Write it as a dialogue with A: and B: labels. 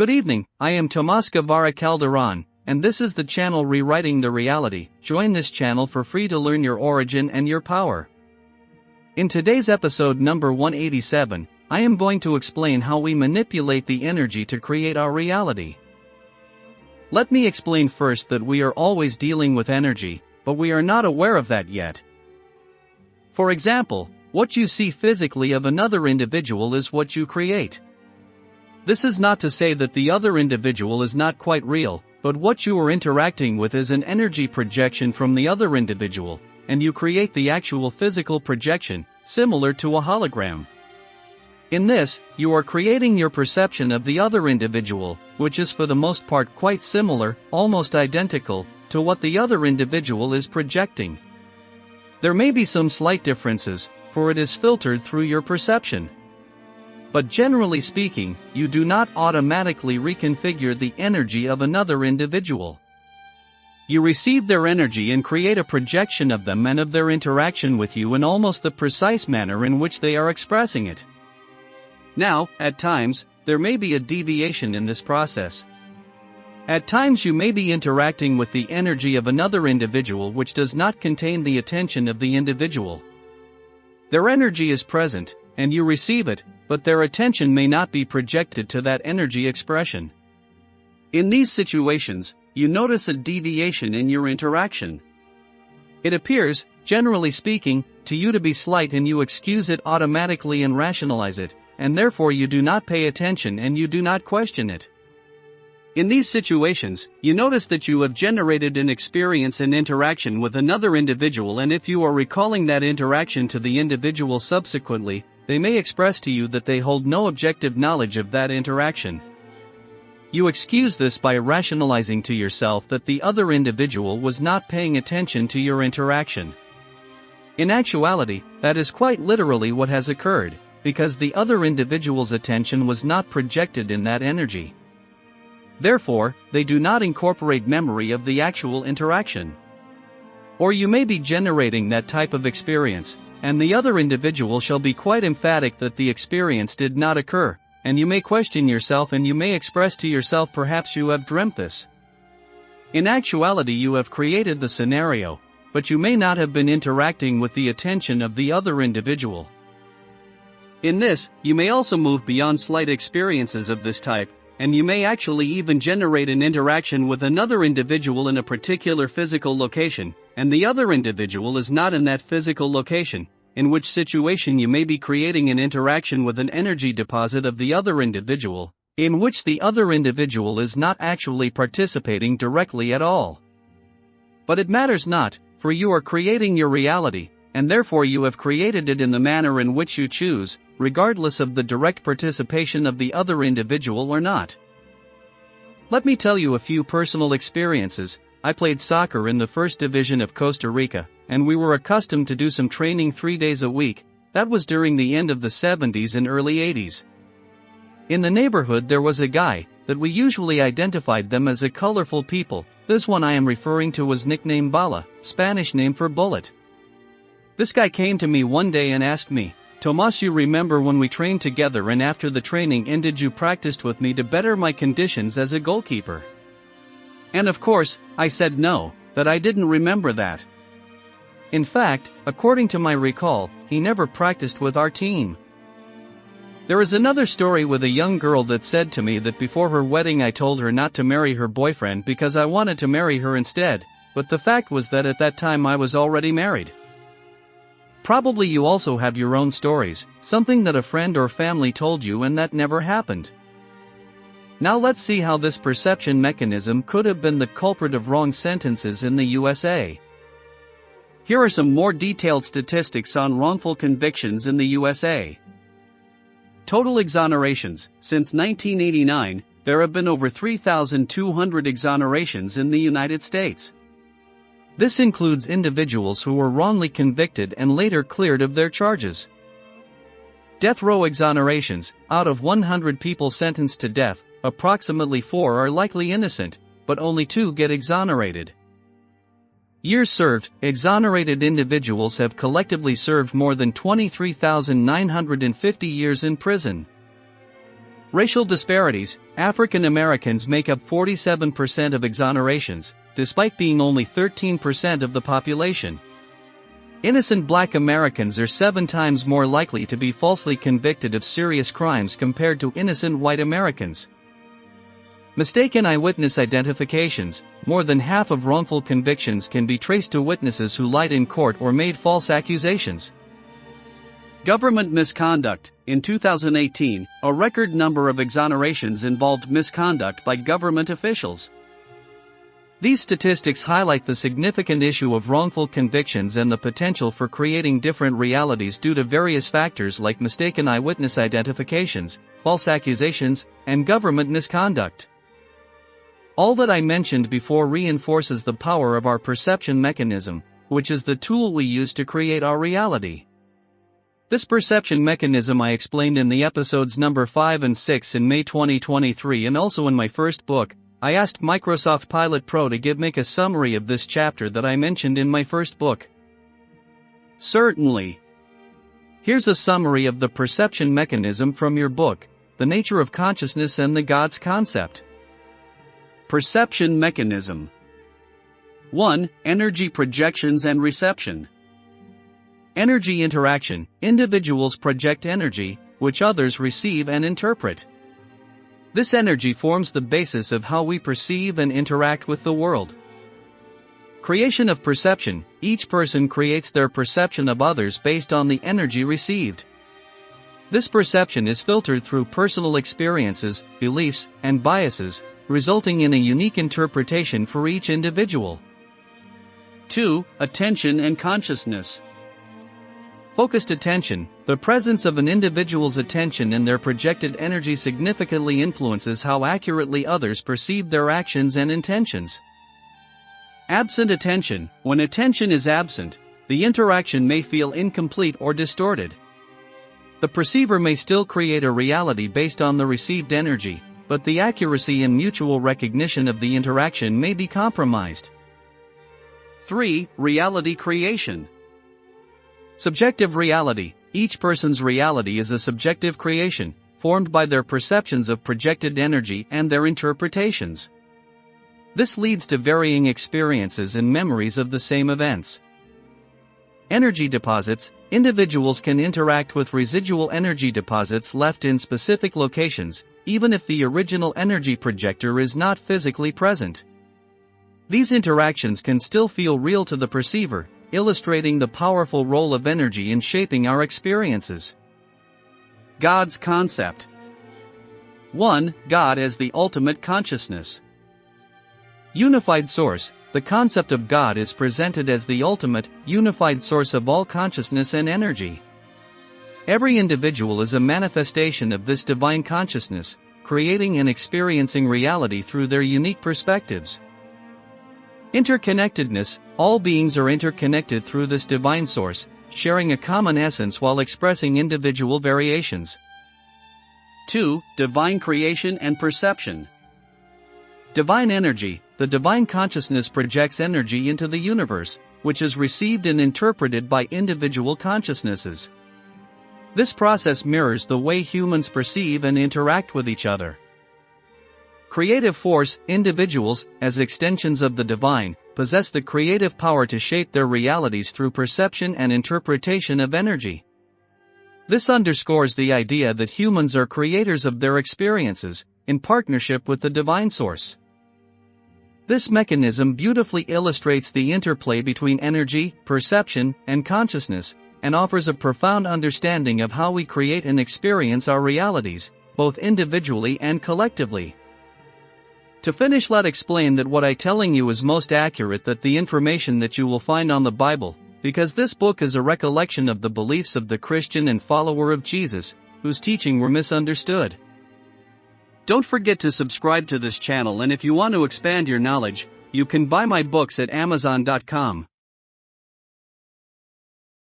A: Good evening, I am Tomas Guevara Calderon, and this is the channel Rewriting the Reality. Join this channel for free to learn your origin and your power. In today's episode number 187, I am going to explain how we manipulate the energy to create our reality. Let me explain first that we are always dealing with energy, but we are not aware of that yet. For example, what you see physically of another individual is what you create. This is not to say that the other individual is not quite real, but what you are interacting with is an energy projection from the other individual, and you create the actual physical projection, similar to a hologram. In this, you are creating your perception of the other individual, which is for the most part quite similar, almost identical, to what the other individual is projecting. There may be some slight differences, for it is filtered through your perception. But generally speaking, you do not automatically reconfigure the energy of another individual. You receive their energy and create a projection of them and of their interaction with you in almost the precise manner in which they are expressing it. Now, at times, there may be a deviation in this process. At times you may be interacting with the energy of another individual which does not contain the attention of the individual. Their energy is present, and you receive it, but their attention may not be projected to that energy expression. In these situations, you notice a deviation in your interaction. It appears, generally speaking, to you to be slight and you excuse it automatically and rationalize it, and therefore you do not pay attention and you do not question it. In these situations, you notice that you have generated an experience and interaction with another individual, and if you are recalling that interaction to the individual subsequently, they may express to you that they hold no objective knowledge of that interaction. You excuse this by rationalizing to yourself that the other individual was not paying attention to your interaction. In actuality, that is quite literally what has occurred, because the other individual's attention was not projected in that energy. Therefore, they do not incorporate memory of the actual interaction. Or you may be generating that type of experience, and the other individual shall be quite emphatic that the experience did not occur, and you may question yourself and you may express to yourself perhaps you have dreamt this. In actuality you have created the scenario, but you may not have been interacting with the attention of the other individual. In this, you may also move beyond slight experiences of this type, and you may actually even generate an interaction with another individual in a particular physical location, and the other individual is not in that physical location, in which situation you may be creating an interaction with an energy deposit of the other individual, in which the other individual is not actually participating directly at all. But it matters not, for you are creating your reality, and therefore you have created it in the manner in which you choose, regardless of the direct participation of the other individual or not. Let me tell you a few personal experiences. I played soccer in the first division of Costa Rica, and we were accustomed to do some training 3 days a week. That was during the end of the 70s and early 80s. In the neighborhood there was a guy that we usually identified them as a colorful people. This one I am referring to was nicknamed Bala, Spanish name for bullet. This guy came to me one day and asked me, "Tomas, you remember when we trained together and after the training ended you practiced with me to better my conditions as a goalkeeper?" And of course, I said no, that I didn't remember that. In fact, according to my recall, he never practiced with our team. There is another story with a young girl that said to me that before her wedding I told her not to marry her boyfriend because I wanted to marry her instead, but the fact was that at that time I was already married. Probably you also have your own stories, something that a friend or family told you and that never happened. Now let's see how this perception mechanism could have been the culprit of wrong sentences in the USA. Here are some more detailed statistics on wrongful convictions in the USA. Total exonerations. Since 1989, there have been over 3,200 exonerations in the United States. This includes individuals who were wrongly convicted and later cleared of their charges. Death row exonerations. Out of 100 people sentenced to death, approximately 4 are likely innocent, but only 2 get exonerated. Years served. Exonerated individuals have collectively served more than 23,950 years in prison. Racial disparities. African Americans make up 47% of exonerations, despite being only 13% of the population. Innocent Black Americans are 7 times more likely to be falsely convicted of serious crimes compared to innocent white Americans. Mistaken eyewitness identifications. More than half of wrongful convictions can be traced to witnesses who lied in court or made false accusations. Government misconduct. In 2018, a record number of exonerations involved misconduct by government officials. These statistics highlight the significant issue of wrongful convictions and the potential for creating different realities due to various factors like mistaken eyewitness identifications, false accusations, and government misconduct. All that I mentioned before reinforces the power of our perception mechanism, which is the tool we use to create our reality. This perception mechanism I explained in the episodes number 5 and 6 in May 2023 and also in my first book. I asked Microsoft Pilot Pro to make a summary of this chapter that I mentioned in my first book. Certainly. Here's a summary of the perception mechanism from your book, The Nature of Consciousness and the God's Concept. Perception mechanism. 1. Energy projections and reception. Energy interaction. Individuals project energy, which others receive and interpret. This energy forms the basis of how we perceive and interact with the world. Creation of perception. Each person creates their perception of others based on the energy received. This perception is filtered through personal experiences, beliefs, and biases, resulting in a unique interpretation for each individual. 2. Attention and consciousness. Focused attention. The presence of an individual's attention and their projected energy significantly influences how accurately others perceive their actions and intentions. Absent attention. When attention is absent, the interaction may feel incomplete or distorted. The perceiver may still create a reality based on the received energy, but the accuracy and mutual recognition of the interaction may be compromised. 3. Reality creation. Subjective reality. Each person's reality is a subjective creation, formed by their perceptions of projected energy and their interpretations. This leads to varying experiences and memories of the same events. Energy deposits. Individuals can interact with residual energy deposits left in specific locations, even if the original energy projector is not physically present. These interactions can still feel real to the perceiver, illustrating the powerful role of energy in shaping our experiences. God's concept. 1. God as the ultimate consciousness. Unified source. The concept of God is presented as the ultimate, unified source of all consciousness and energy. Every individual is a manifestation of this divine consciousness, creating and experiencing reality through their unique perspectives. Interconnectedness. All beings are interconnected through this divine source, sharing a common essence while expressing individual variations. 2. Divine creation and perception. Divine energy. The divine consciousness projects energy into the universe, which is received and interpreted by individual consciousnesses. This process mirrors the way humans perceive and interact with each other. Creative force. Individuals, as extensions of the divine, possess the creative power to shape their realities through perception and interpretation of energy. This underscores the idea that humans are creators of their experiences, in partnership with the divine source. This mechanism beautifully illustrates the interplay between energy, perception, and consciousness, and offers a profound understanding of how we create and experience our realities, both individually and collectively. To finish, let's explain that what I'm telling you is most accurate than the information that you will find on the Bible, because this book is a recollection of the beliefs of the Christian and follower of Jesus, whose teaching were misunderstood. Don't forget to subscribe to this channel, and if you want to expand your knowledge, you can buy my books at Amazon.com.